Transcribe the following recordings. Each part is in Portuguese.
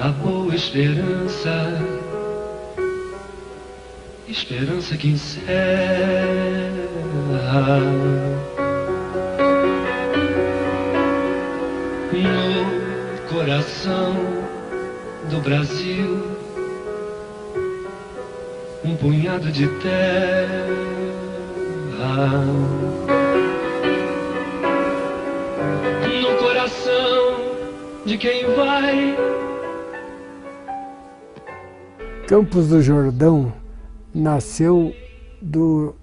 a boa esperança, esperança que encerra no coração do Brasil um punhado de terra. No coração de quem vai. Campos do Jordão nasceu do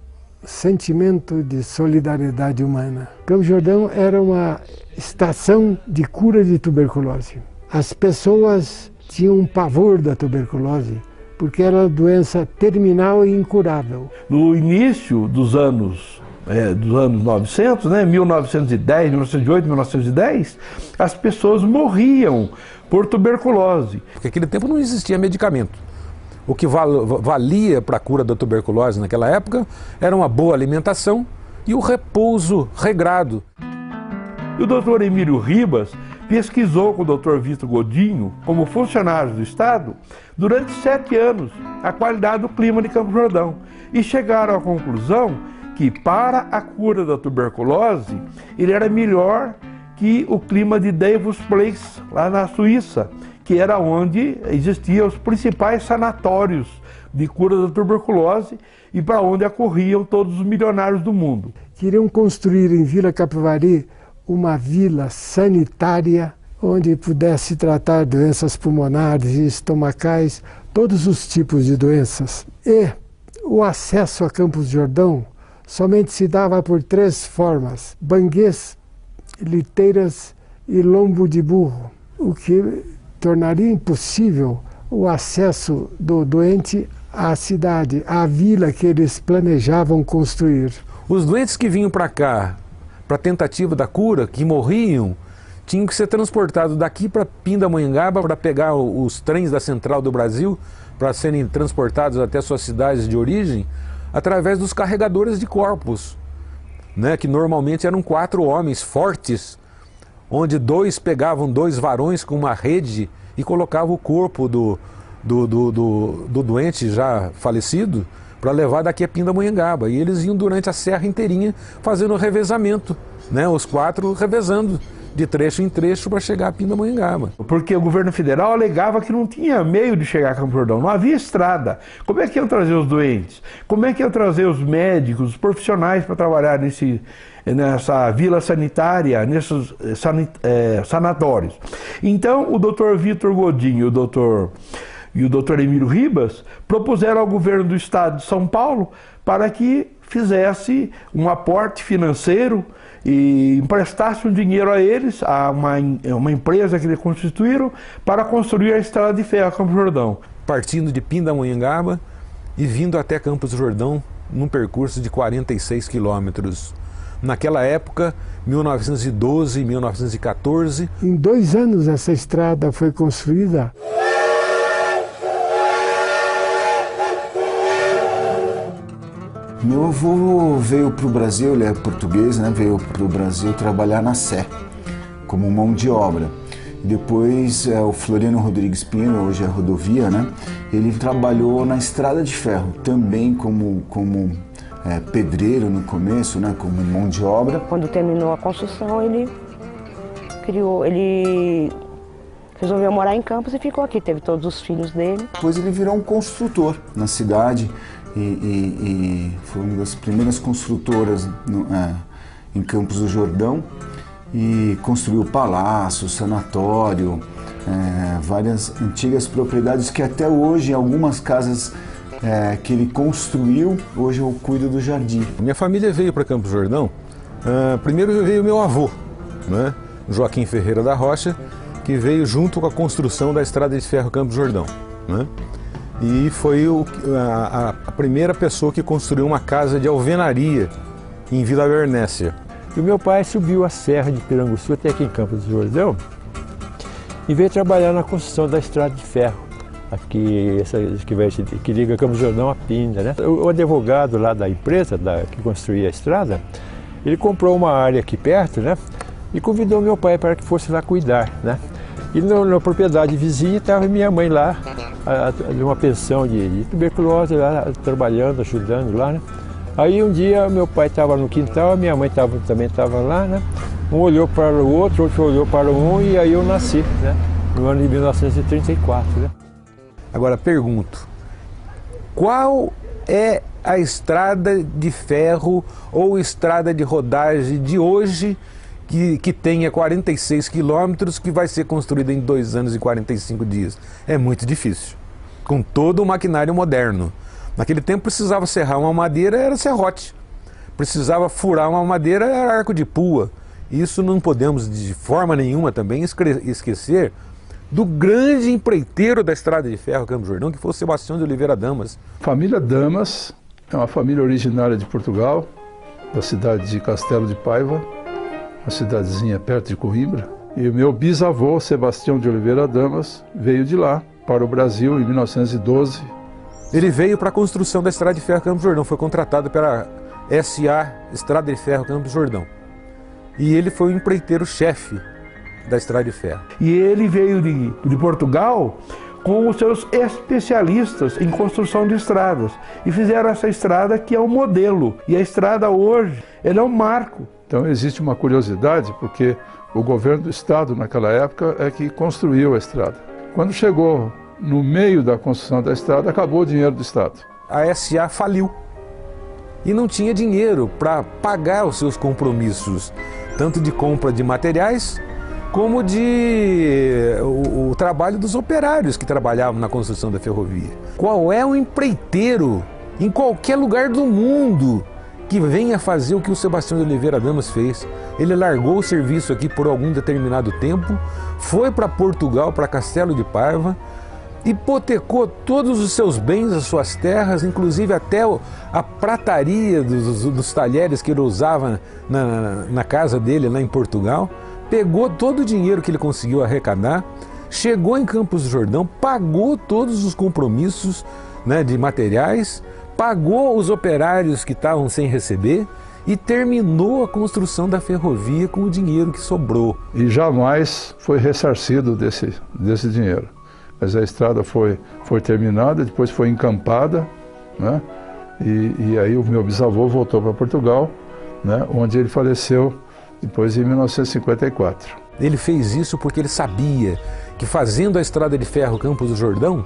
sentimento de solidariedade humana. Campos do Jordão era uma estação de cura de tuberculose. As pessoas tinham um pavor da tuberculose, porque era uma doença terminal e incurável. No início dos anos 900, 1910, 1908, 1910, as pessoas morriam por tuberculose. Porque naquele tempo não existia medicamento. O que valia para a cura da tuberculose naquela época era uma boa alimentação e o repouso regrado. E o Dr. Emílio Ribas pesquisou com o Dr. Vitor Godinho, como funcionário do Estado, durante 7 anos, a qualidade do clima de Campos do Jordão. E chegaram à conclusão que, para a cura da tuberculose, ele era melhor que o clima de Davos Place, lá na Suíça, que era onde existiam os principais sanatórios de cura da tuberculose e para onde acorriam todos os milionários do mundo. Queriam construir em Vila Capivari uma vila sanitária onde pudesse tratar doenças pulmonares e estomacais, todos os tipos de doenças. E o acesso a Campos do Jordão somente se dava por 3 formas: banguês, liteiras e lombo de burro, o que tornaria impossível o acesso do doente à cidade, à vila que eles planejavam construir. Os doentes que vinham para cá, para a tentativa da cura, que morriam, tinham que ser transportados daqui para Pindamonhangaba para pegar os trens da Central do Brasil, para serem transportados até suas cidades de origem, através dos carregadores de corpos, que normalmente eram 4 homens fortes, onde 2 pegavam 2 varões com uma rede e colocavam o corpo do doente já falecido para levar daqui a Pindamonhangaba. E eles iam durante a serra inteirinha fazendo revezamento, os 4 revezando de trecho em trecho para chegar a Pindamonhangaba. Porque o governo federal alegava que não tinha meio de chegar a Campos do Jordão, não havia estrada. Como é que iam trazer os doentes? Como é que iam trazer os médicos, os profissionais para trabalhar nessa vila sanitária, nesses sanatórios? Então, o Dr. Vitor Godinho e o Dr. Emílio Ribas propuseram ao governo do estado de São Paulo para que fizesse um aporte financeiro e emprestasse um dinheiro a eles, a uma empresa que eles constituíram, para construir a estrada de ferro a Campos do Jordão. Partindo de Pindamonhangaba e vindo até Campos do Jordão num percurso de 46 quilômetros. Naquela época, 1912 e 1914. Em 2 anos essa estrada foi construída. Meu avô veio para o Brasil, ele é português, veio para o Brasil trabalhar na Sé, como mão de obra. Depois, o Floriano Rodrigues Pinheiro, hoje é rodovia, ele trabalhou na Estrada de Ferro, também como pedreiro no começo, como mão de obra. Quando terminou a construção, ele resolveu morar em Campos e ficou aqui, teve todos os filhos dele. Depois ele virou um construtor na cidade e foi uma das primeiras construtoras em Campos do Jordão e construiu palácio, sanatório, várias antigas propriedades que até hoje, algumas casas que ele construiu, hoje eu cuido do jardim. Minha família veio para Campos do Jordão, primeiro veio meu avô, Joaquim Ferreira da Rocha, que veio junto com a construção da Estrada de Ferro Campos do Jordão. E foi a primeira pessoa que construiu uma casa de alvenaria em Vila Bernécia. E o meu pai subiu a serra de Piranguçu até aqui em Campos do Jordão e veio trabalhar na construção da Estrada de Ferro, aqui, que liga Campos do Jordão a Pinda. O advogado lá da empresa que construía a estrada, ele comprou uma área aqui perto, e convidou meu pai para que fosse lá cuidar, E na propriedade vizinha estava minha mãe lá, numa pensão de tuberculose, lá, trabalhando, ajudando lá, né? Aí um dia meu pai estava no quintal, a minha mãe também estava lá, né? Um olhou para o outro olhou para um, e aí eu nasci, né? No ano de 1934, né? Agora pergunto, qual é a estrada de ferro ou estrada de rodagem de hoje que tenha 46 quilômetros, que vai ser construída em 2 anos e 45 dias? É muito difícil, com todo o maquinário moderno. Naquele tempo precisava serrar uma madeira, era serrote. Precisava furar uma madeira, era arco de pua. Isso não podemos de forma nenhuma também esquecer do grande empreiteiro da estrada de ferro Campos do Jordão, que foi o Sebastião de Oliveira Damas. Família Damas é uma família originária de Portugal, da cidade de Castelo de Paiva, uma cidadezinha perto de Coimbra. E o meu bisavô, Sebastião de Oliveira Damas, veio de lá para o Brasil em 1912. Ele veio para a construção da estrada de ferro Campos do Jordão, foi contratado pela SA Estrada de Ferro Campos do Jordão. E ele foi o empreiteiro-chefe da estrada de ferro. E ele veio de Portugal com os seus especialistas em construção de estradas. E fizeram essa estrada que é um modelo. E a estrada hoje, ela é um marco. Então existe uma curiosidade, porque o governo do estado naquela época é que construiu a estrada. Quando chegou no meio da construção da estrada, acabou o dinheiro do estado. A SA faliu e não tinha dinheiro para pagar os seus compromissos, tanto de compra de materiais, como o trabalho dos operários que trabalhavam na construção da ferrovia. Qual é o empreiteiro em qualquer lugar do mundo que venha fazer o que o Sebastião de Oliveira Damas fez? Ele largou o serviço aqui por algum determinado tempo, foi para Portugal, para Castelo de Paiva, hipotecou todos os seus bens, as suas terras, inclusive até a prataria dos talheres que ele usava na casa dele lá em Portugal. Pegou todo o dinheiro que ele conseguiu arrecadar, chegou em Campos do Jordão, pagou todos os compromissos, né, de materiais, pagou os operários que estavam sem receber e terminou a construção da ferrovia com o dinheiro que sobrou. E jamais foi ressarcido desse dinheiro. Mas a estrada foi terminada, depois foi encampada, né? E aí o meu bisavô voltou para Portugal, né? Onde ele faleceu depois em 1954. Ele fez isso porque ele sabia que, fazendo a estrada de ferro Campos do Jordão,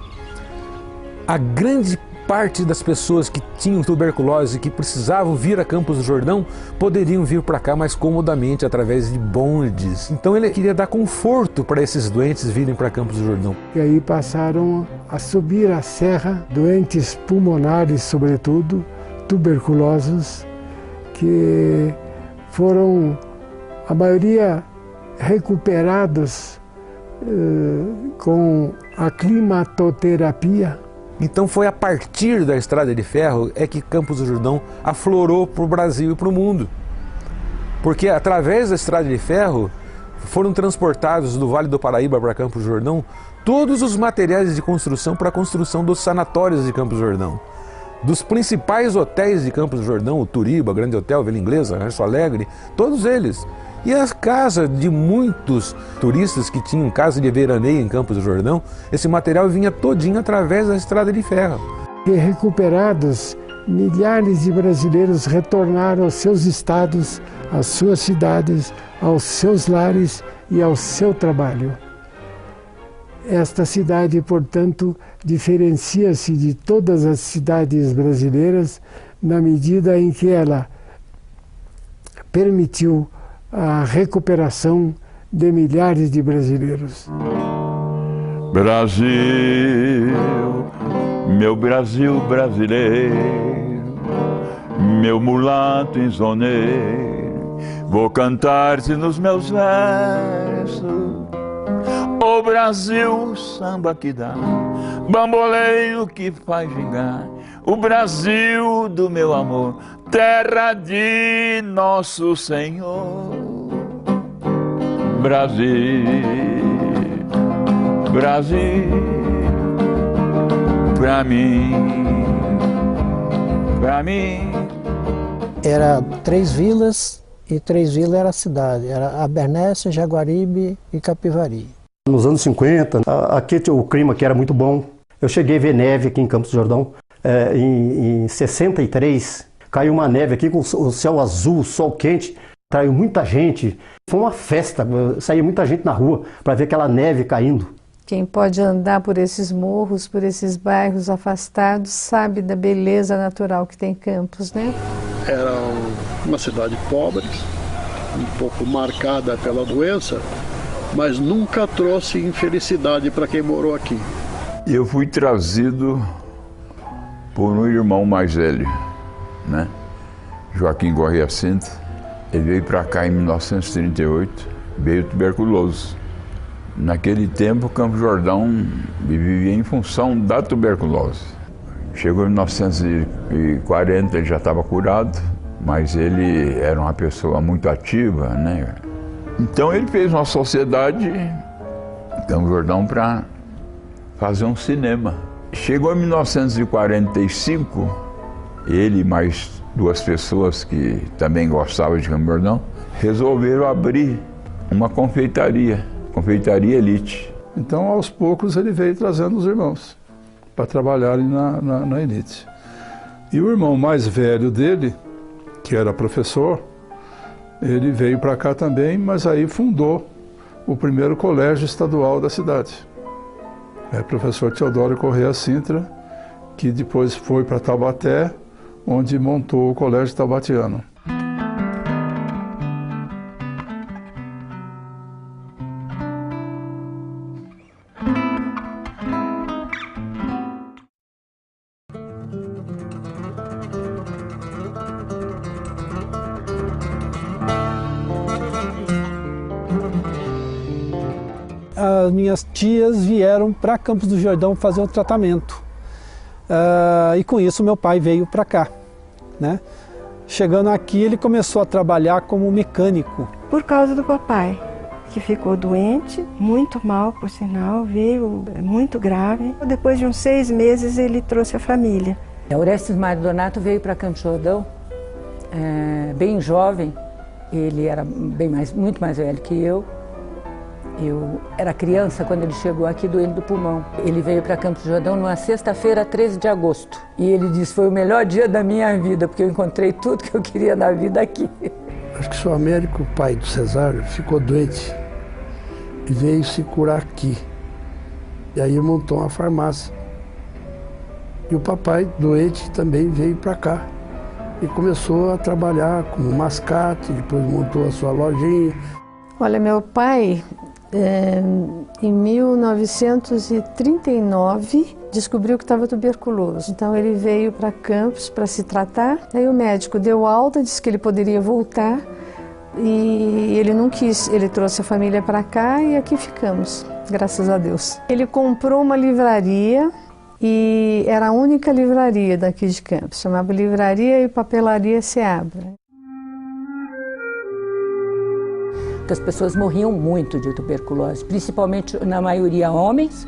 a grande parte das pessoas que tinham tuberculose e que precisavam vir a Campos do Jordão poderiam vir para cá mais comodamente através de bondes. Então ele queria dar conforto para esses doentes virem para Campos do Jordão. E aí passaram a subir a serra doentes pulmonares, sobretudo, tuberculosos, que foram, a maioria, recuperados com a climatoterapia. Então foi a partir da estrada de ferro que Campos do Jordão aflorou para o Brasil e para o mundo. Porque através da estrada de ferro foram transportados do Vale do Paraíba para Campos do Jordão todos os materiais de construção para a construção dos sanatórios de Campos do Jordão. Dos principais hotéis de Campos do Jordão, o Turiba, Grande Hotel, Vila Inglesa, Rancho Alegre, todos eles. E as casas de muitos turistas que tinham casa de veraneio em Campos do Jordão, esse material vinha todinho através da estrada de ferro. E recuperados, milhares de brasileiros retornaram aos seus estados, às suas cidades, aos seus lares e ao seu trabalho. Esta cidade, portanto, diferencia-se de todas as cidades brasileiras na medida em que ela permitiu a recuperação de milhares de brasileiros. Brasil, meu Brasil brasileiro, meu mulato insoneiro, vou cantar-te nos meus versos. O Brasil, samba que dá, bamboleio que faz gingar, o Brasil do meu amor, terra de nosso Senhor. Brasil, Brasil, pra mim. Era 3 vilas e 3 vilas era a cidade, era Abernéssia, Jaguaribe e Capivari. Nos anos 50, aqui o clima aqui era muito bom. Eu cheguei a ver neve aqui em Campos do Jordão. Em 63, caiu uma neve aqui com o céu azul, sol quente. Traiu muita gente. Foi uma festa, saía muita gente na rua para ver aquela neve caindo. Quem pode andar por esses morros, por esses bairros afastados, sabe da beleza natural que tem Campos, né? Era uma cidade pobre, um pouco marcada pela doença, mas nunca trouxe infelicidade para quem morou aqui. Eu fui trazido por um irmão mais velho, né? Joaquim Gorria Cinta. Ele veio para cá em 1938, veio tuberculoso. Naquele tempo, Campos do Jordão vivia em função da tuberculose. Chegou em 1940, ele já estava curado, mas ele era uma pessoa muito ativa, né? Então ele fez uma sociedade, Campos do Jordão, para fazer um cinema. Chegou em 1945, ele e mais duas pessoas que também gostavam de Campos do Jordão, resolveram abrir uma confeitaria Elite. Então, aos poucos, ele veio trazendo os irmãos para trabalharem na Elite. E o irmão mais velho dele, que era professor, ele veio para cá também, mas aí fundou o primeiro colégio estadual da cidade. É o professor Teodoro Correia Sintra, que depois foi para Taubaté, onde montou o Colégio Taubatiano. As minhas tias vieram para Campos do Jordão fazer um tratamento. E com isso meu pai veio para cá, né? Chegando aqui, ele começou a trabalhar como mecânico. Por causa do papai, que ficou doente, muito mal, por sinal, veio muito grave. Depois de uns 6 meses, ele trouxe a família. Orestes Mário Donato veio para Campos do Jordão, bem jovem. Ele era muito mais velho que eu. Eu era criança quando ele chegou aqui doente do pulmão. Ele veio para Campos do Jordão numa sexta-feira, 13 de agosto. E ele disse, foi o melhor dia da minha vida, porque eu encontrei tudo que eu queria na vida aqui. Acho que seu Américo, o pai do Cesário, ficou doente e veio se curar aqui. E aí montou uma farmácia. E o papai, doente, também veio para cá. E começou a trabalhar como mascate, depois montou a sua lojinha. Olha, meu pai, em 1939, descobriu que estava tuberculoso. Então ele veio para Campos para se tratar. Aí o médico deu alta, disse que ele poderia voltar. E ele não quis, ele trouxe a família para cá e aqui ficamos, graças a Deus. Ele comprou uma livraria e era a única livraria daqui de Campos, chamava Livraria e Papelaria Seabra. As pessoas morriam muito de tuberculose, principalmente na maioria homens,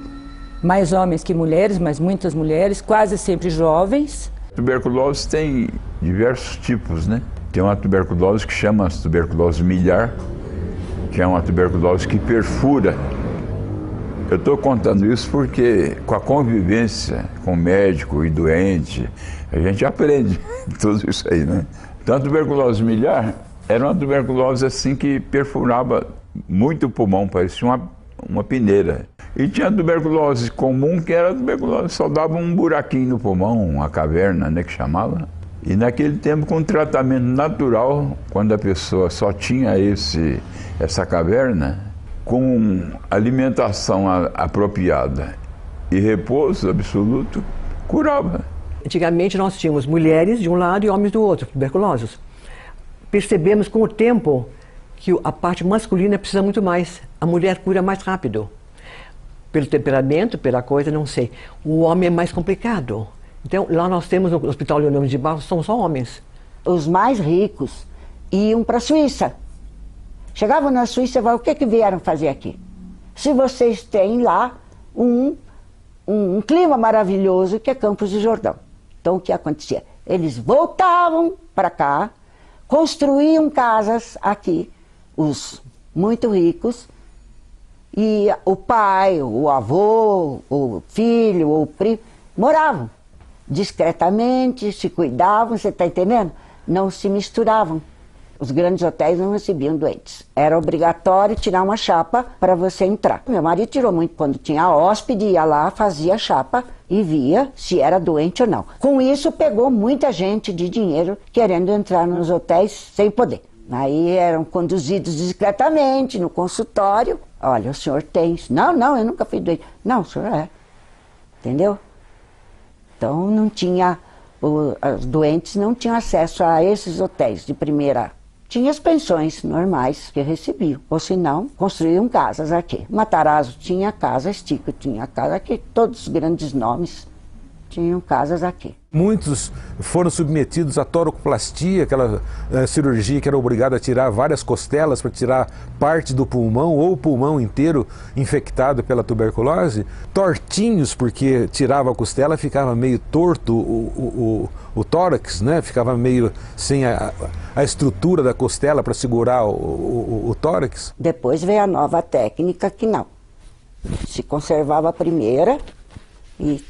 mais homens que mulheres, mas muitas mulheres, quase sempre jovens. Tuberculose tem diversos tipos, né? Tem uma tuberculose que chama tuberculose miliar, que é uma tuberculose que perfura. Eu estou contando isso porque com a convivência com médico e doente, a gente aprende tudo isso aí, né? Então a tuberculose miliar era uma tuberculose assim que perfurava muito o pulmão, parecia uma peneira. E tinha a tuberculose comum, que era a tuberculose, só dava um buraquinho no pulmão, uma caverna, né, que chamava. E naquele tempo, com tratamento natural, quando a pessoa só tinha essa caverna, com alimentação apropriada e repouso absoluto, curava. Antigamente nós tínhamos mulheres de um lado e homens do outro, tuberculosos. Percebemos com o tempo que a parte masculina precisa muito mais. A mulher cura mais rápido. Pelo temperamento, pela coisa, não sei. O homem é mais complicado. Então, lá nós temos no Hospital Leonardo de Barros, são só homens. Os mais ricos iam para a Suíça. Chegavam na Suíça e falavam, o que vieram fazer aqui? Se vocês têm lá um clima maravilhoso que é Campos do Jordão. Então, o que acontecia? Eles voltavam para cá, construíam casas aqui, os muito ricos, E o pai, o avô, o filho, o primo, moravam discretamente, se cuidavam, você está entendendo? Não se misturavam. Os grandes hotéis não recebiam doentes. Era obrigatório tirar uma chapa para você entrar. Meu marido tirou muito quando tinha hóspede, ia lá, fazia a chapa e via se era doente ou não. Com isso, pegou muita gente de dinheiro querendo entrar nos hotéis sem poder. Aí eram conduzidos discretamente no consultório. Olha, o senhor tem... Não, eu nunca fui doente. Não, o senhor é. Entendeu? Então não tinha... Os doentes não tinham acesso a esses hotéis de primeira... Tinha as pensões normais que recebiam. Ou se não, construíam casas aqui. Matarazzo tinha casa, Estico tinha casa aqui. Todos os grandes nomes tinham casas aqui. Muitos foram submetidos à torocoplastia, aquela cirurgia que era obrigada a tirar várias costelas para tirar parte do pulmão ou o pulmão inteiro infectado pela tuberculose. Tortinhos, porque tirava a costela, ficava meio torto o tórax, né? Ficava meio sem a estrutura da costela para segurar o tórax. Depois veio a nova técnica que não. Se conservava a primeira e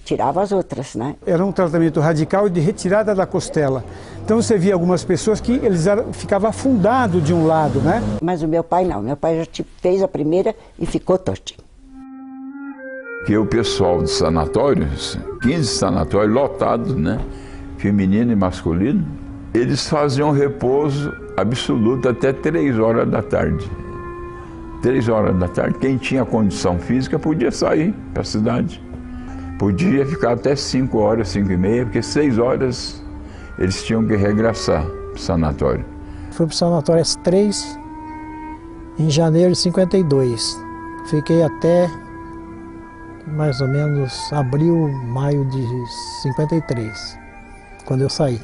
tirava as outras, né? Era um tratamento radical de retirada da costela. Então você via algumas pessoas que eles ficavam afundados de um lado, né? Mas o meu pai não. Meu pai já fez a primeira e ficou tortinho. Que o pessoal dos sanatórios, 15 sanatórios lotados, né? Feminino e masculino, eles faziam repouso absoluto até 3 horas da tarde. 3 horas da tarde, quem tinha condição física podia sair para a cidade. Podia ficar até 5 horas, 5 e meia, porque 6 horas eles tinham que regressar para o sanatório. Fui para o sanatório S3 em janeiro de 52. Fiquei até mais ou menos abril, maio de 53, quando eu saí.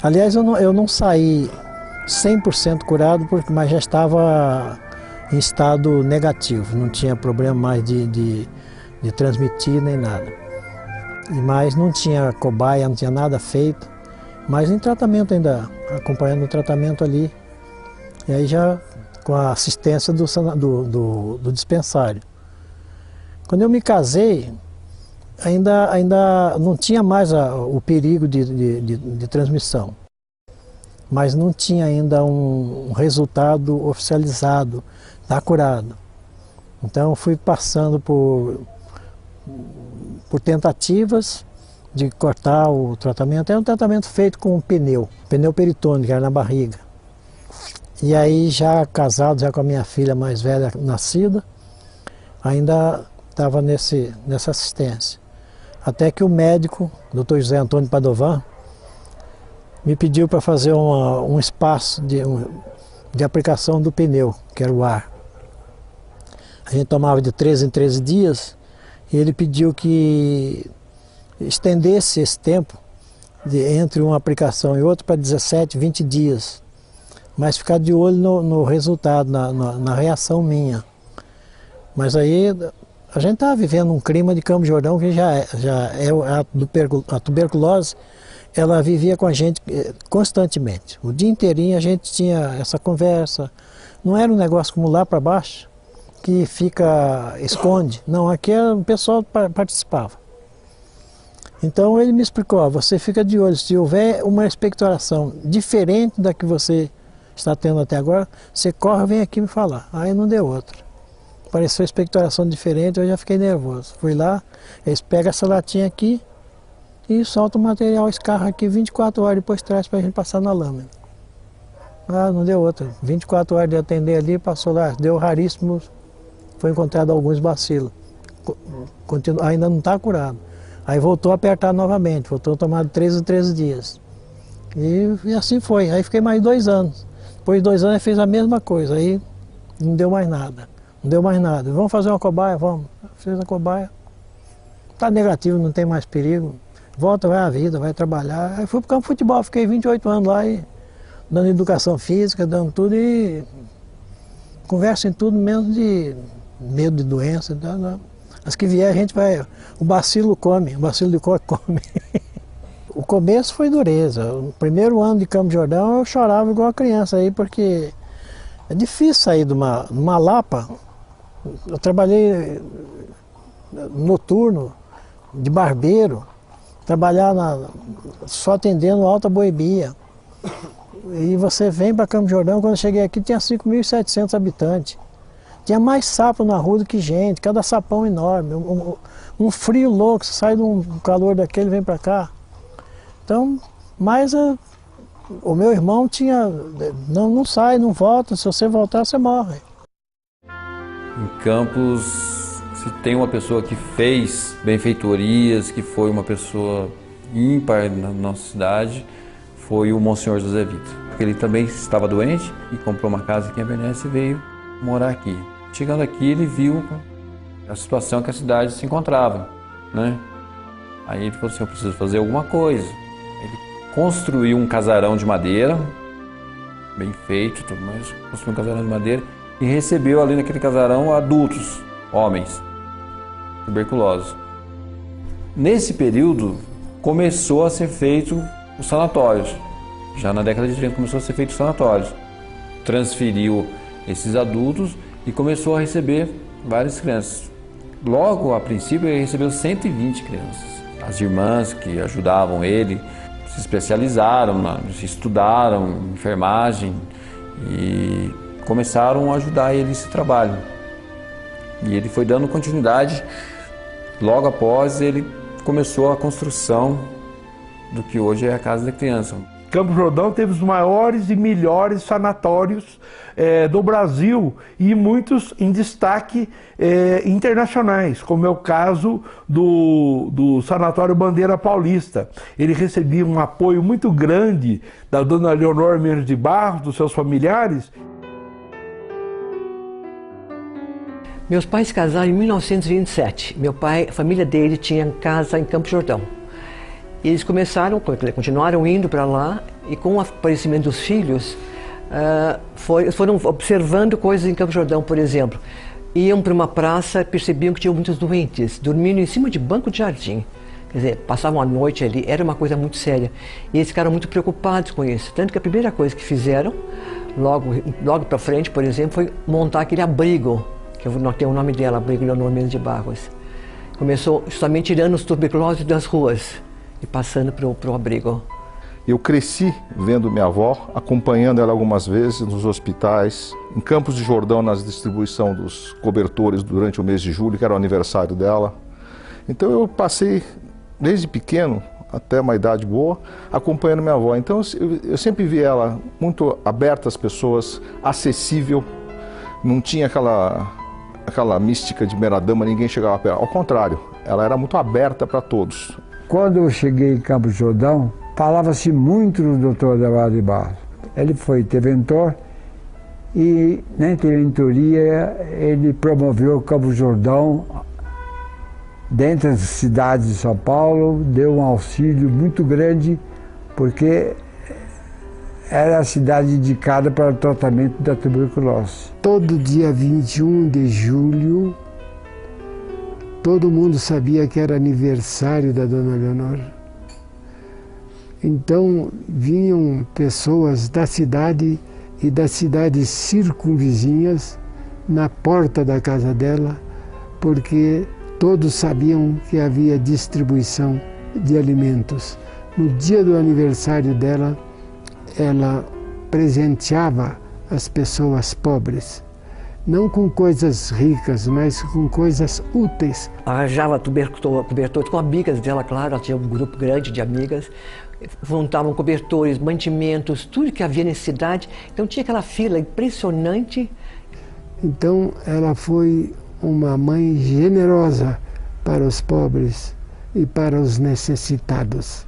Aliás, eu não saí 100% curado, mas já estava em estado negativo, não tinha problema mais de transmitir nem nada. Mas não tinha cobaia, não tinha nada feito, mas em tratamento ainda, acompanhando o tratamento ali, e aí já com a assistência do dispensário. Quando eu me casei, ainda não tinha mais o perigo de transmissão, mas não tinha ainda um resultado oficializado, está curado. Então eu fui passando por tentativas de cortar o tratamento. É um tratamento feito com pneu peritônico, que era na barriga. E aí, já casado, já com a minha filha mais velha nascida, ainda estava nessa assistência. Até que o médico, Dr. José Antônio Padovan, me pediu para fazer um espaço de aplicação do pneu, que era o ar. A gente tomava de 13 em 13 dias, e ele pediu que estendesse esse tempo entre uma aplicação e outra para 17, 20 dias. Mas ficar de olho no resultado, na reação minha. Mas aí a gente estava vivendo um clima de Campos do Jordão que a tuberculose, ela vivia com a gente constantemente. O dia inteirinho a gente tinha essa conversa. Não era um negócio como lá para baixo, que esconde. Não, aqui o pessoal participava. Então ele me explicou, ó, você fica de olho, se houver uma expectoração diferente da que você está tendo até agora, você corre e vem aqui me falar. Aí não deu outra. Apareceu expectoração diferente, eu já fiquei nervoso. Fui lá, eles pegam essa latinha aqui e soltam o material, escarra aqui 24 horas, depois traz para a gente passar na lâmina. Ah, não deu outra. 24 horas de atender ali, passou lá, deu raríssimo. Foi encontrado alguns bacilos. Ainda não está curado. Aí voltou a apertar novamente, voltou a tomar de 13 em 13 dias. E assim foi. Aí fiquei mais 2 anos. Depois de 2 anos, fez a mesma coisa. Aí não deu mais nada. Não deu mais nada. Vamos fazer uma cobaia? Vamos. Fez a cobaia. Está negativo, não tem mais perigo. Volta, vai à vida, vai trabalhar. Aí fui para o campo de futebol, fiquei 28 anos lá, dando educação física, dando tudo e conversa em tudo, menos de medo de doença. Então, as que vier a gente vai... O bacilo come, o bacilo de coque come. O começo foi dureza. O primeiro ano de Campos do Jordão eu chorava igual a criança aí, porque é difícil sair de uma lapa. Eu trabalhei noturno, de barbeiro, trabalhar só atendendo alta boemia. E você vem para Campos do Jordão, quando eu cheguei aqui tinha 5.700 habitantes. Tinha mais sapo na rua do que gente, cada sapão enorme. Um frio louco, você sai de um calor daquele e vem para cá. Então, mas o meu irmão tinha, não sai, não volta, se você voltar você morre. Em Campos, se tem uma pessoa que fez benfeitorias, que foi uma pessoa ímpar na nossa cidade, foi o Monsenhor José Vitor. Ele também estava doente e comprou uma casa aqui em Abernéssia e veio morar aqui. Chegando aqui, ele viu a situação que a cidade se encontrava, né? Aí ele falou assim, eu preciso fazer alguma coisa. Ele construiu um casarão de madeira, bem feito, tudo mais, construiu um casarão de madeira e recebeu ali naquele casarão adultos, homens, tuberculosos. Nesse período, começou a ser feito os sanatórios. Já na década de 30 começou a ser feito os sanatórios. Transferiu esses adultos e começou a receber várias crianças. Logo, a princípio, ele recebeu 120 crianças. As irmãs que ajudavam ele se especializaram, estudaram enfermagem e começaram a ajudar ele nesse trabalho. E ele foi dando continuidade. Logo após, ele começou a construção do que hoje é a Casa da Criança. Campos do Jordão teve os maiores e melhores sanatórios do Brasil e muitos em destaque internacionais, como é o caso do Sanatório Bandeira Paulista. Ele recebia um apoio muito grande da dona Leonor Mendes de Barros, dos seus familiares. Meus pais se casaram em 1927. Meu pai, a família dele tinha casa em Campos do Jordão. Eles continuaram indo para lá e com o aparecimento dos filhos, foram observando coisas em Campos do Jordão, por exemplo. Iam para uma praça, percebiam que tinham muitos doentes, dormindo em cima de banco de jardim. Quer dizer, passavam a noite ali, era uma coisa muito séria. E eles ficaram muito preocupados com isso. Tanto que a primeira coisa que fizeram, logo para frente, por exemplo, foi montar aquele abrigo, que eu não tenho o nome dela, abrigo Leonor Mendes de Barros. Começou justamente tirando os tuberculosos das ruas e passando para o abrigo. Eu cresci vendo minha avó, acompanhando ela algumas vezes nos hospitais, em Campos do Jordão, na distribuição dos cobertores durante o mês de julho, que era o aniversário dela. Então eu passei, desde pequeno, até uma idade boa, acompanhando minha avó. Então eu sempre vi ela muito aberta às pessoas, acessível, não tinha aquela mística de mera dama, ninguém chegava perto. Ao contrário, ela era muito aberta para todos. Quando eu cheguei em Campos do Jordão, falava-se muito do Dr. Adalmar de Barros. Ele foi interventor e na interventoria ele promoveu Campos do Jordão dentro das cidades de São Paulo, deu um auxílio muito grande porque era a cidade indicada para o tratamento da tuberculose. Todo dia 21 de julho, todo mundo sabia que era aniversário da dona Leonor. Então vinham pessoas da cidade e das cidades circunvizinhas na porta da casa dela, porque todos sabiam que havia distribuição de alimentos. No dia do aniversário dela, ela presenteava as pessoas pobres. Não com coisas ricas, mas com coisas úteis. Arranjava cobertores com amigas dela, claro, ela tinha um grupo grande de amigas. Juntavam cobertores, mantimentos, tudo que havia necessidade. Então tinha aquela fila impressionante. Então ela foi uma mãe generosa para os pobres e para os necessitados.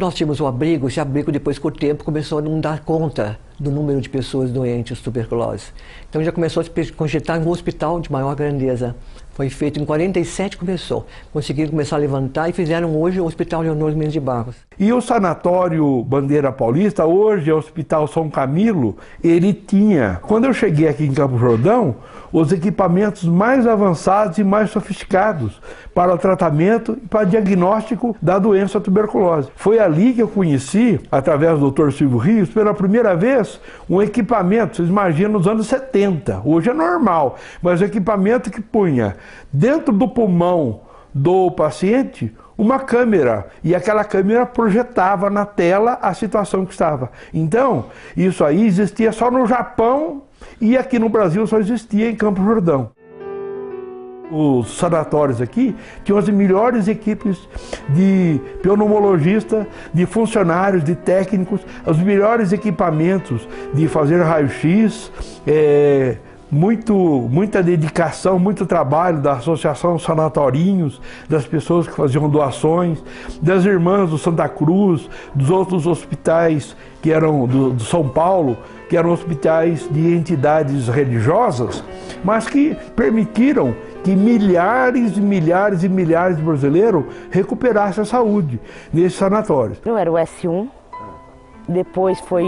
Nós tínhamos o abrigo, esse abrigo depois com o tempo começou a não dar conta do número de pessoas doentes, tuberculose. Então já começou a se cogitar um hospital de maior grandeza Foi feito em 47, começou. Conseguiram começar a levantar e fizeram hoje o Hospital Leonor Mendes de Barros. E o Sanatório Bandeira Paulista, hoje é o Hospital São Camilo, ele tinha, quando eu cheguei aqui em Campos do Jordão, os equipamentos mais avançados e mais sofisticados para o tratamento e para o diagnóstico da doença tuberculose. Foi ali que eu conheci, através do Dr. Silvio Rios, pela primeira vez, um equipamento, vocês imaginam, nos anos 70, hoje é normal, mas um equipamento que punha dentro do pulmão do paciente uma câmera, e aquela câmera projetava na tela a situação que estava. Então, isso aí existia só no Japão e aqui no Brasil só existia em Campos do Jordão. Os sanatórios aqui tinham as melhores equipes de pneumologistas, de funcionários, de técnicos, os melhores equipamentos de fazer raio-x, muita dedicação, muito trabalho da Associação Sanatorinhos, das pessoas que faziam doações, das irmãs do Santa Cruz, dos outros hospitais que eram do São Paulo, que eram hospitais de entidades religiosas, mas que permitiram que milhares e milhares e milhares de brasileiros recuperassem a saúde nesses sanatórios. Eu era o S1, depois foi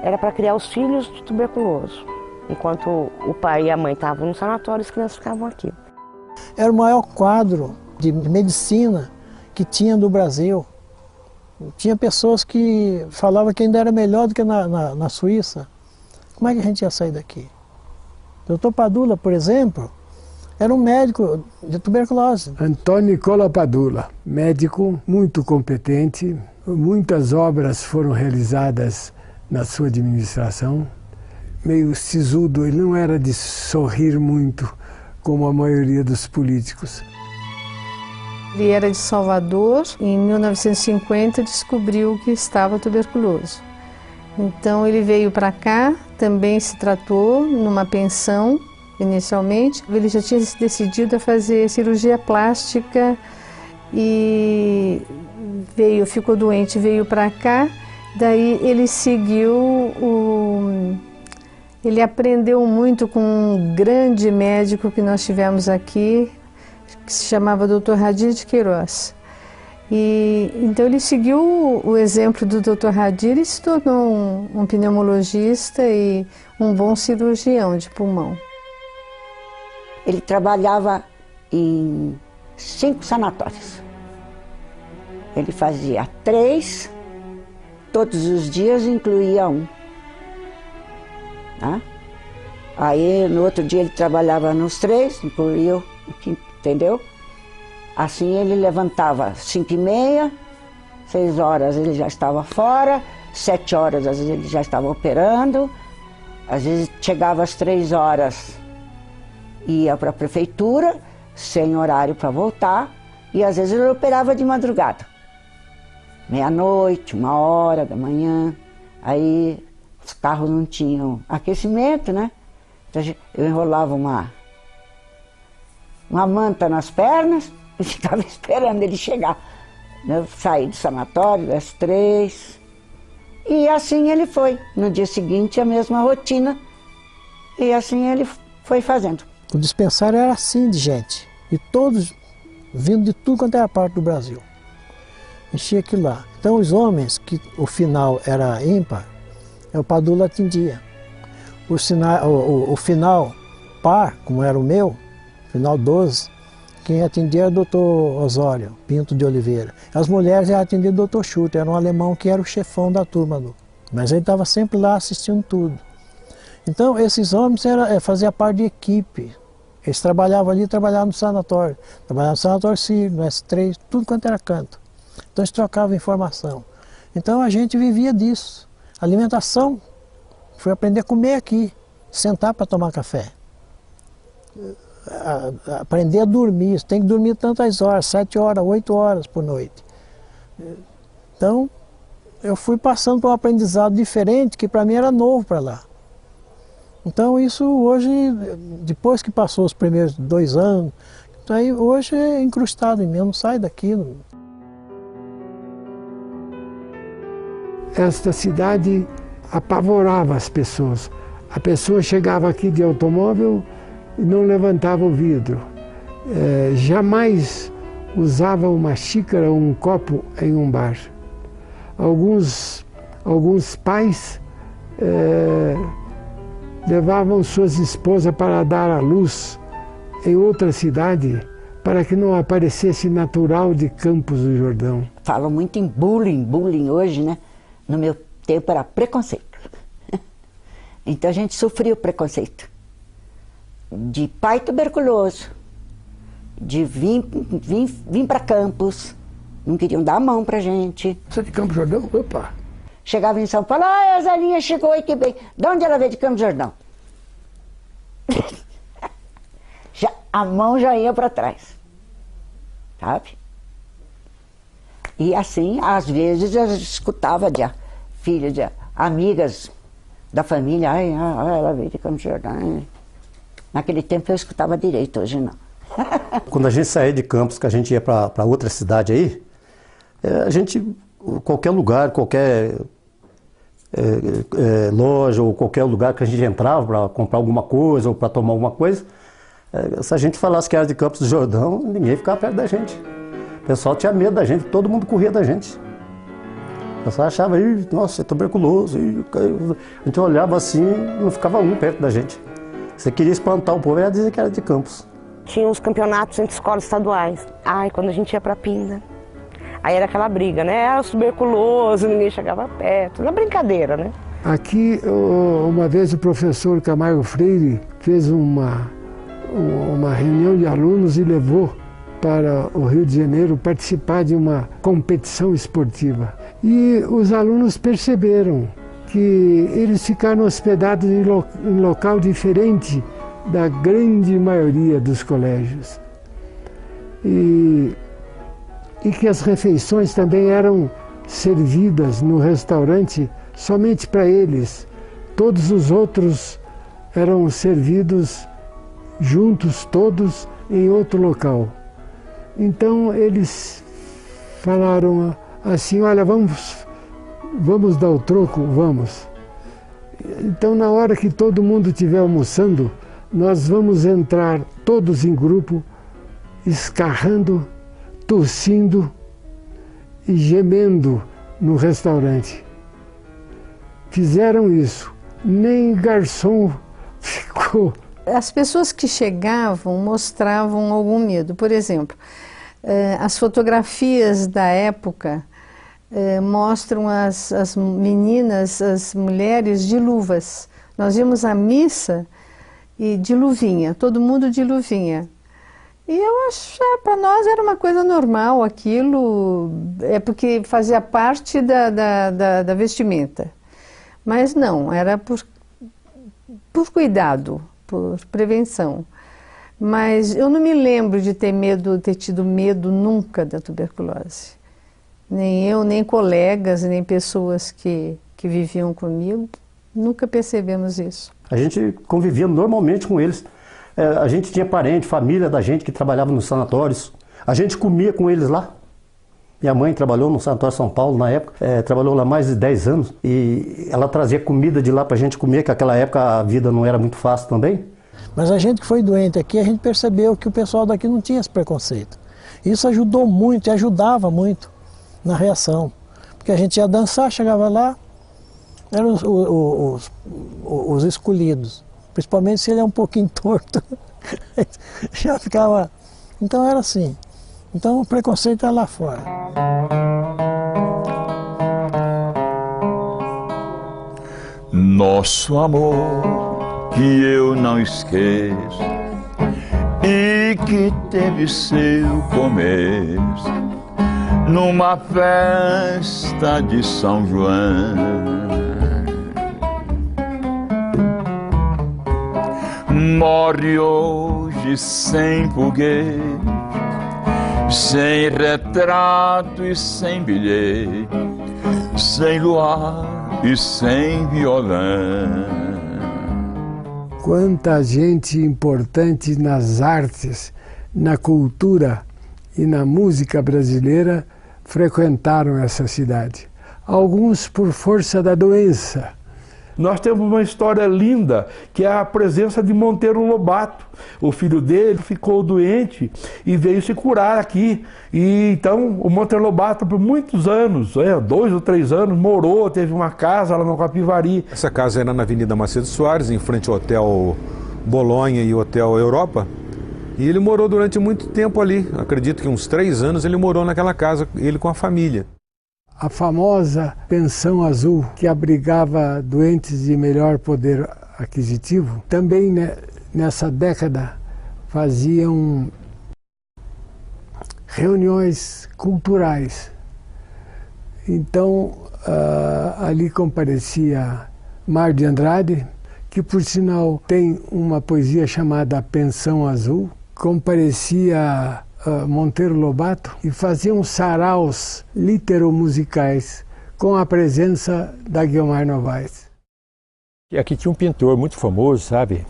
era para criar os filhos de tuberculoso. Enquanto o pai e a mãe estavam no sanatório, as crianças ficavam aqui. Era o maior quadro de medicina que tinha no Brasil. Tinha pessoas que falavam que ainda era melhor do que na Suíça. Como é que a gente ia sair daqui? O Dr. Padula, por exemplo, era um médico de tuberculose. Antônio Nicola Padula, médico muito competente. Muitas obras foram realizadas na sua administração. Meio sisudo, ele não era de sorrir muito, como a maioria dos políticos. Ele era de Salvador e em 1950 descobriu que estava tuberculoso. Então ele veio para cá, também se tratou numa pensão inicialmente. Ele já tinha se decidido a fazer cirurgia plástica e ficou doente, veio para cá. Daí ele seguiu Ele aprendeu muito com um grande médico que nós tivemos aqui, que se chamava Dr. Radir de Queiroz. Então ele seguiu o exemplo do Dr. Radir e se tornou um pneumologista e um bom cirurgião de pulmão. Ele trabalhava em 5 sanatórios. Ele fazia 3, todos os dias incluía 1. Aí no outro dia ele trabalhava nos 3, incluía o quinto, entendeu? Assim ele levantava 5h30, 6 horas ele já estava fora, 7 horas às vezes ele já estava operando, às vezes chegava às 3 horas, ia para a prefeitura, sem horário para voltar, e às vezes ele operava de madrugada, meia-noite, 1h da manhã, aí os carros não tinham aquecimento, né? Então eu enrolava uma manta nas pernas e ficava esperando ele chegar. Eu saí do sanatório às 3 e assim ele foi. No dia seguinte a mesma rotina e assim ele foi fazendo. O dispensário era assim de gente, e todos vindo de tudo quanto era parte do Brasil. Enchia aquilo lá. Então os homens, que o final era ímpar, o Padula atendia. O final par, como era o meu, final 12, quem atendia era o Dr. Osório Pinto de Oliveira. As mulheres já atendiam o Dr. Schutter, era um alemão que era o chefão da turma. Mas ele estava sempre lá assistindo tudo. Então esses homens faziam parte de equipe. Eles trabalhavam ali, trabalhavam no sanatório. Trabalhavam no sanatório Sírio, no S3, tudo quanto era canto. Então eles trocavam informação. Então a gente vivia disso. Alimentação, fui aprender a comer aqui, sentar para tomar café. Aprender a dormir, você tem que dormir tantas horas, 7 horas, 8 horas por noite. Então, eu fui passando por um aprendizado diferente, que para mim era novo para lá. Então isso hoje, depois que passou os primeiros 2 anos, então aí hoje é incrustado em mim, eu não saio daqui. Esta cidade apavorava as pessoas. A pessoa chegava aqui de automóvel, e não levantava o vidro. Jamais usava uma xícara ou um copo em um bar. Alguns pais levavam suas esposas para dar à luz em outra cidade, para que não aparecesse natural de Campos do Jordão. Falam muito em bullying hoje, né? No meu tempo era preconceito. Então a gente sofria o preconceito. De pai tuberculoso, de vir para Campos, não queriam dar a mão pra gente. Você é de Campos do Jordão? Opa! Chegava em São Paulo, a Zelinha chegou aí, que bem. De onde ela veio? De Campos do Jordão? A mão já ia para trás, sabe? E assim, às vezes eu escutava de filha de amigas da família, ela veio de Campos do Jordão. Naquele tempo eu escutava direito, hoje não. Quando a gente saía de Campos, que a gente ia para outra cidade aí, a gente, qualquer lugar, qualquer loja ou qualquer lugar que a gente entrava para comprar alguma coisa ou para tomar alguma coisa, se a gente falasse que era de Campos do Jordão, ninguém ficava perto da gente. O pessoal tinha medo da gente, todo mundo corria da gente. O pessoal achava, nossa, é tuberculoso. A gente olhava assim, não ficava um perto da gente. Você queria espantar o povo, ia dizer que era de Campos. Tinha os campeonatos entre escolas estaduais. Quando a gente ia pra Pinda, aí era aquela briga, né? Era os tuberculosos, ninguém chegava perto. Uma brincadeira, né? Aqui, uma vez o professor Camargo Freire fez uma reunião de alunos e levou para o Rio de Janeiro participar de uma competição esportiva. E os alunos perceberam que eles ficaram hospedados em local diferente da grande maioria dos colégios. E que as refeições também eram servidas no restaurante somente para eles. Todos os outros eram servidos juntos, todos em outro local. Então eles falaram assim, olha, vamos dar o troco? Vamos. Então na hora que todo mundo estiver almoçando, nós vamos entrar todos em grupo, escarrando, tossindo e gemendo no restaurante. Fizeram isso, nem garçom ficou. As pessoas que chegavam mostravam algum medo. Por exemplo, as fotografias da época mostram as meninas, as mulheres de luvas. Nós íamos à missa e de luvinha, todo mundo de luvinha. E eu acho, para nós era uma coisa normal aquilo, porque fazia parte da vestimenta. Mas não, era por cuidado, por prevenção. Mas eu não me lembro de ter tido medo nunca da tuberculose. Nem eu, nem colegas, nem pessoas que viviam comigo, nunca percebemos isso. A gente convivia normalmente com eles. A gente tinha parente, família da gente que trabalhava nos sanatórios. A gente comia com eles lá. Minha mãe trabalhou no Sanatório São Paulo na época, trabalhou lá mais de 10 anos. E ela trazia comida de lá pra gente comer, que naquela época a vida não era muito fácil também. Mas a gente que foi doente aqui, a gente percebeu que o pessoal daqui não tinha esse preconceito. Isso ajudou muito e ajudava muito na reação. Porque a gente ia dançar, chegava lá, eram os escolhidos. Principalmente se ele é um pouquinho torto, já ficava... Então era assim. Então o preconceito era lá fora. Nosso amor, que eu não esqueço, e que teve seu começo numa festa de São João. Morre hoje sem foguete, sem retrato e sem bilhete, sem luar e sem violão. Quanta gente importante nas artes, na cultura e na música brasileira frequentaram essa cidade. Alguns por força da doença, Nós temos uma história linda, que é a presença de Monteiro Lobato. O filho dele ficou doente e veio se curar aqui. E então o Monteiro Lobato, por muitos anos, 2 ou 3 anos, morou, teve uma casa lá no Capivari. Essa casa era na Avenida Macedo Soares, em frente ao Hotel Bolonha e Hotel Europa. E ele morou durante muito tempo ali. Acredito que uns 3 anos ele morou naquela casa, ele com a família. A famosa pensão azul, que abrigava doentes de melhor poder aquisitivo, também nessa década faziam reuniões culturais. Então, ali comparecia Mar de Andrade, que por sinal tem uma poesia chamada Pensão Azul, comparecia Monteiro Lobato e faziam saraus literomusicais com a presença da Guiomar Novaes. E aqui tinha um pintor muito famoso, sabe?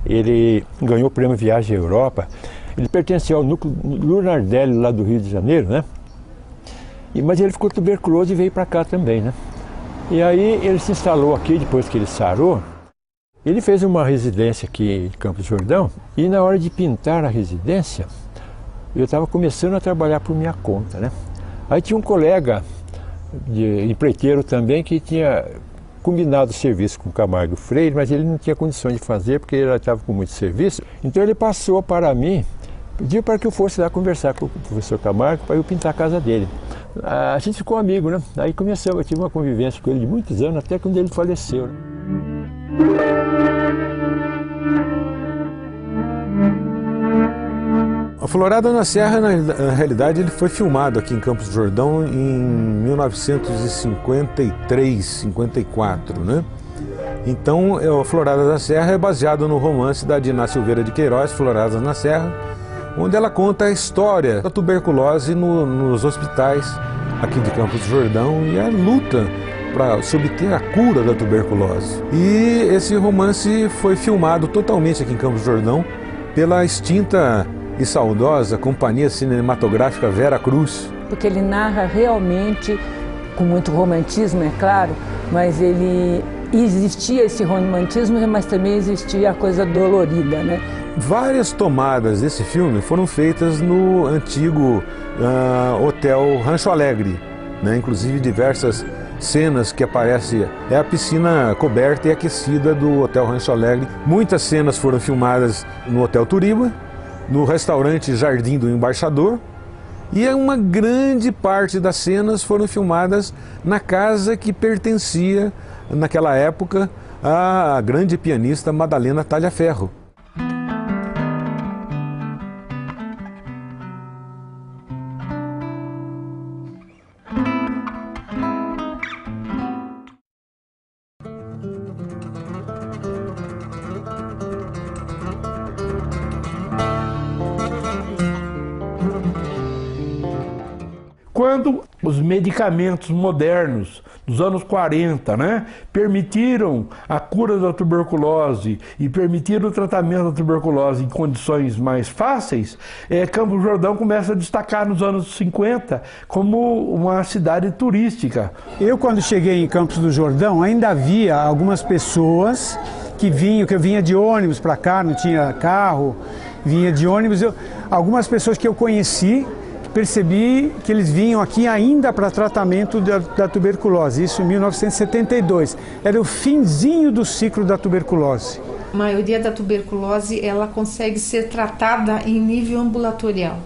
Ele ganhou o prêmio Viagem à Europa. Ele pertencia ao núcleo Lunardelli lá do Rio de Janeiro, né? Mas ele ficou tuberculoso e veio para cá também, né? E aí ele se instalou aqui depois que ele sarou. Ele fez uma residência aqui em Campos do Jordão e na hora de pintar a residência, eu estava começando a trabalhar por minha conta, né? Aí tinha um colega empreiteiro também que tinha combinado serviço com o Camargo Freire, mas ele não tinha condições de fazer porque ele estava com muito serviço. Então ele passou para mim, pediu para que eu fosse lá conversar com o professor Camargo para eu pintar a casa dele. A gente ficou amigo, né? Aí começou, eu tive uma convivência com ele de muitos anos, até quando ele faleceu, né? A Florada na Serra, na realidade, ele foi filmado aqui em Campos do Jordão em 1953, 54, né? Então, a Florada da Serra é baseado no romance da Diná Silveira de Queiroz, Floradas na Serra, onde ela conta a história da tuberculose nos hospitais aqui de Campos do Jordão e a luta para se obter a cura da tuberculose. E esse romance foi filmado totalmente aqui em Campos do Jordão pela extinta e saudosa Companhia Cinematográfica Vera Cruz. Porque ele narra realmente, com muito romantismo, é claro, mas existia esse romantismo, mas também existia a coisa dolorida, né? Várias tomadas desse filme foram feitas no antigo Hotel Rancho Alegre, né? Inclusive diversas cenas que aparece a piscina coberta e aquecida do Hotel Rancho Alegre. Muitas cenas foram filmadas no Hotel Turiba, no restaurante Jardim do Embaixador, e uma grande parte das cenas foram filmadas na casa que pertencia, naquela época, à grande pianista Madalena Talhaferro. Quando os medicamentos modernos dos anos 40, né, permitiram a cura da tuberculose e permitiram o tratamento da tuberculose em condições mais fáceis, Campos do Jordão começa a destacar nos anos 50 como uma cidade turística. Eu, quando cheguei em Campos do Jordão, ainda havia algumas pessoas que eu vinha de ônibus para cá, não tinha carro, vinha de ônibus. Algumas pessoas que eu conheci, percebi que eles vinham aqui ainda para tratamento da tuberculose, isso em 1972. Era o finzinho do ciclo da tuberculose. A maioria da tuberculose ela consegue ser tratada em nível ambulatorial,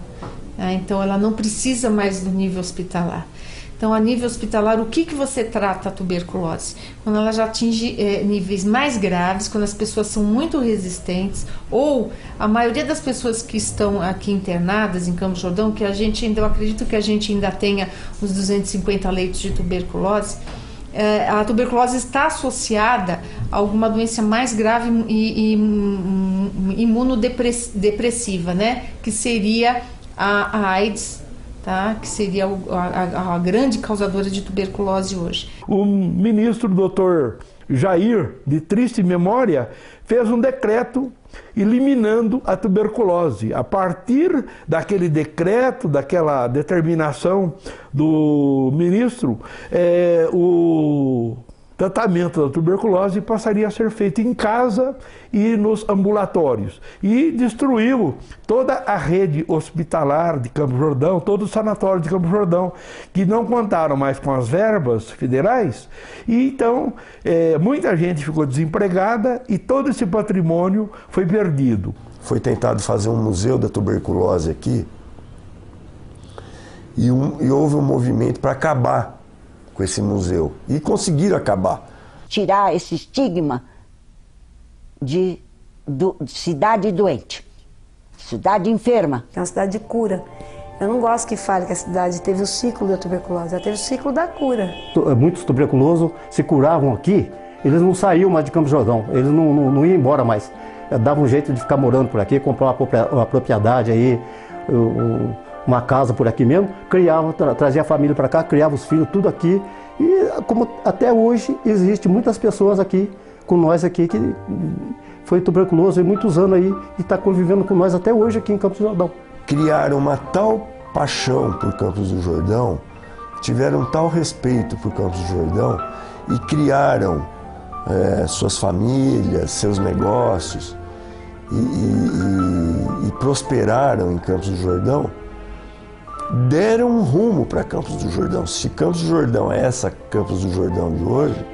né? Então ela não precisa mais do nível hospitalar. Então, a nível hospitalar, o que você trata a tuberculose? Quando ela já atinge níveis mais graves, quando as pessoas são muito resistentes, ou a maioria das pessoas que estão aqui internadas em Campos do Jordão, que eu acredito que a gente ainda tenha uns 250 leitos de tuberculose, a tuberculose está associada a alguma doença mais grave e imunodepressiva, né? Que seria a AIDS, tá? Que seria a grande causadora de tuberculose hoje. O ministro Dr. Jair, de triste memória, fez um decreto eliminando a tuberculose. A partir daquele decreto, daquela determinação do ministro, tratamento da tuberculose passaria a ser feito em casa e nos ambulatórios. E destruiu toda a rede hospitalar de Campos do Jordão, todo o sanatório de Campos do Jordão, que não contaram mais com as verbas federais. E então, muita gente ficou desempregada e todo esse patrimônio foi perdido. Foi tentado fazer um museu da tuberculose aqui e houve um movimento para acabar com esse museu. E conseguiram acabar. Tirar esse estigma de cidade doente, cidade enferma. É uma cidade de cura. Eu não gosto que fale que a cidade teve o ciclo da tuberculose, ela teve o ciclo da cura. Muitos tuberculosos se curavam aqui, eles não saíam mais de Campos do Jordão, eles não iam embora mais. Dava um jeito de ficar morando por aqui, comprar uma propriedade aí, uma casa por aqui mesmo, trazia a família para cá, criava os filhos, tudo aqui. E como até hoje existe muitas pessoas aqui, com nós aqui, que foi tuberculoso há muitos anos aí e está convivendo com nós até hoje aqui em Campos do Jordão. Criaram uma tal paixão por Campos do Jordão, tiveram tal respeito por Campos do Jordão e criaram suas famílias, seus negócios e prosperaram em Campos do Jordão, deram um rumo para Campos do Jordão. Se Campos do Jordão é essa Campos do Jordão de hoje,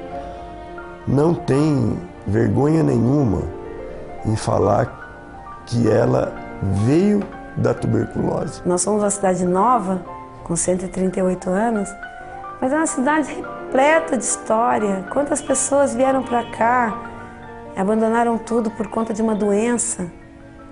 não tem vergonha nenhuma em falar que ela veio da tuberculose. Nós somos uma cidade nova, com 138 anos, mas é uma cidade repleta de história. Quantas pessoas vieram para cá, abandonaram tudo por conta de uma doença,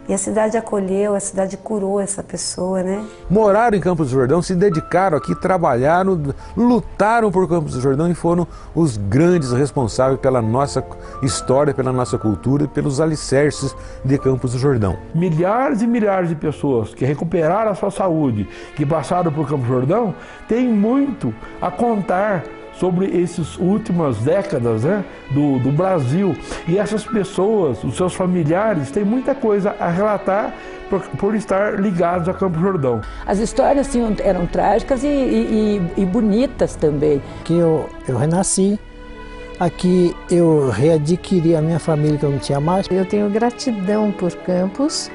e a cidade acolheu, a cidade curou essa pessoa, né? Moraram em Campos do Jordão, se dedicaram aqui, trabalharam, lutaram por Campos do Jordão e foram os grandes responsáveis pela nossa história, pela nossa cultura e pelos alicerces de Campos do Jordão. Milhares e milhares de pessoas que recuperaram a sua saúde, que passaram por Campos do Jordão, têm muito a contar sobre essas últimas décadas, né, do Brasil. E essas pessoas, os seus familiares, têm muita coisa a relatar por estar ligados a Campos do Jordão. As histórias assim, eram trágicas e bonitas também. Aqui eu renasci, aqui eu readquiri a minha família que eu não tinha mais. Eu tenho gratidão por Campos,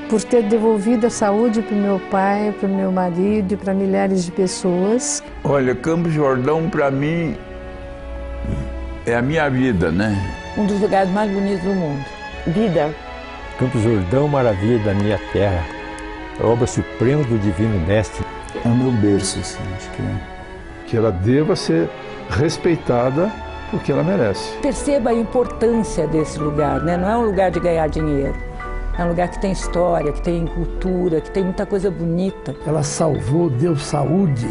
por ter devolvido a saúde para o meu pai, para o meu marido e para milhares de pessoas. Olha, Campos do Jordão, para mim, é a minha vida, né? Um dos lugares mais bonitos do mundo. Vida. Campos do Jordão, maravilha da minha terra. A obra suprema do Divino Mestre. É o meu berço, assim, acho que ela deva ser respeitada porque ela merece. Perceba a importância desse lugar, né? Não é um lugar de ganhar dinheiro. É um lugar que tem história, que tem cultura, que tem muita coisa bonita. Ela salvou, deu saúde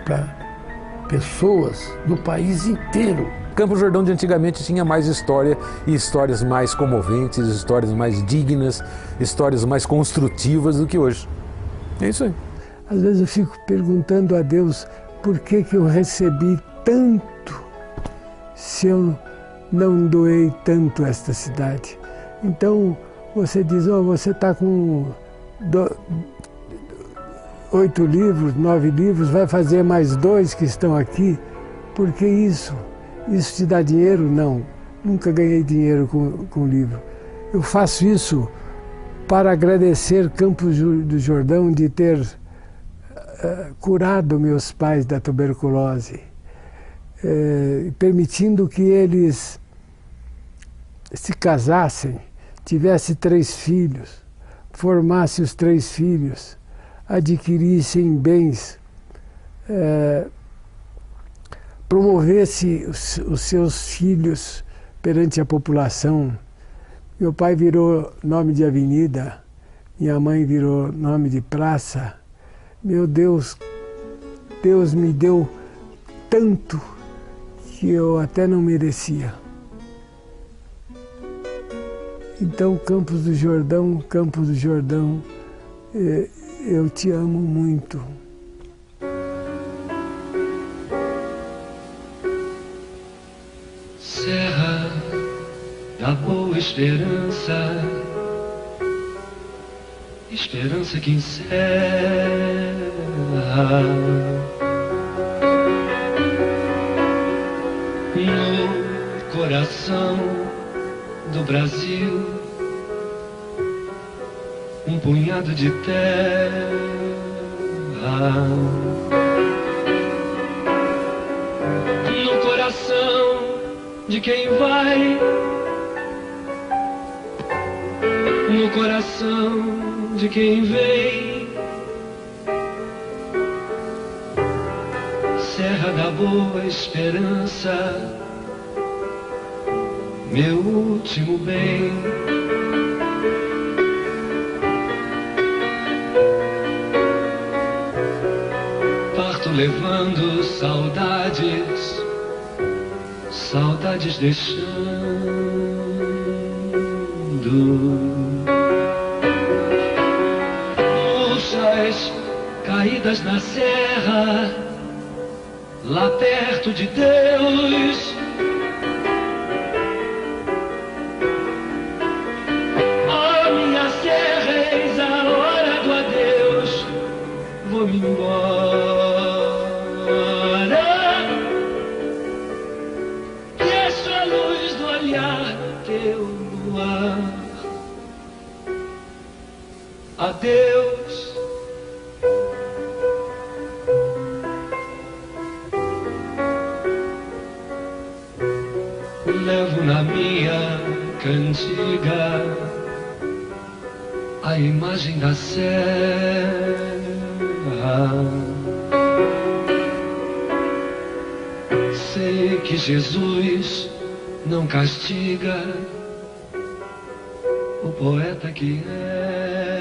para pessoas do país inteiro. Campos do Jordão de antigamente tinha mais história e histórias mais comoventes, histórias mais dignas, histórias mais construtivas do que hoje. É isso aí. Às vezes eu fico perguntando a Deus por que eu recebi tanto se eu não doei tanto esta cidade. Então, você diz, você está com 8 livros, 9 livros, vai fazer mais 2 que estão aqui. Por que isso? Isso te dá dinheiro? Não, nunca ganhei dinheiro com livro. Eu faço isso para agradecer Campos do Jordão de ter curado meus pais da tuberculose, permitindo que eles se casassem, tivesse 3 filhos, formasse os 3 filhos, adquirissem bens, promovesse os seus filhos perante a população. Meu pai virou nome de avenida, minha mãe virou nome de praça. Meu Deus, Deus me deu tanto que eu até não merecia. Então, Campos do Jordão, eu te amo muito. Serra da Boa Esperança, esperança que encerra coração do Brasil, um punhado de terra. No coração de quem vai, no coração de quem vem, Serra da Boa Esperança, meu último bem. Parto levando saudades, saudades deixando murchas caídas na serra, lá perto de Deus. Oh, minha serra, eis a hora do adeus, vou-me embora. Deixo a luz do olhar teu no ar. Adeus. Levo na minha cantiga a imagem da serra. Sei que Jesus não castiga o poeta que é.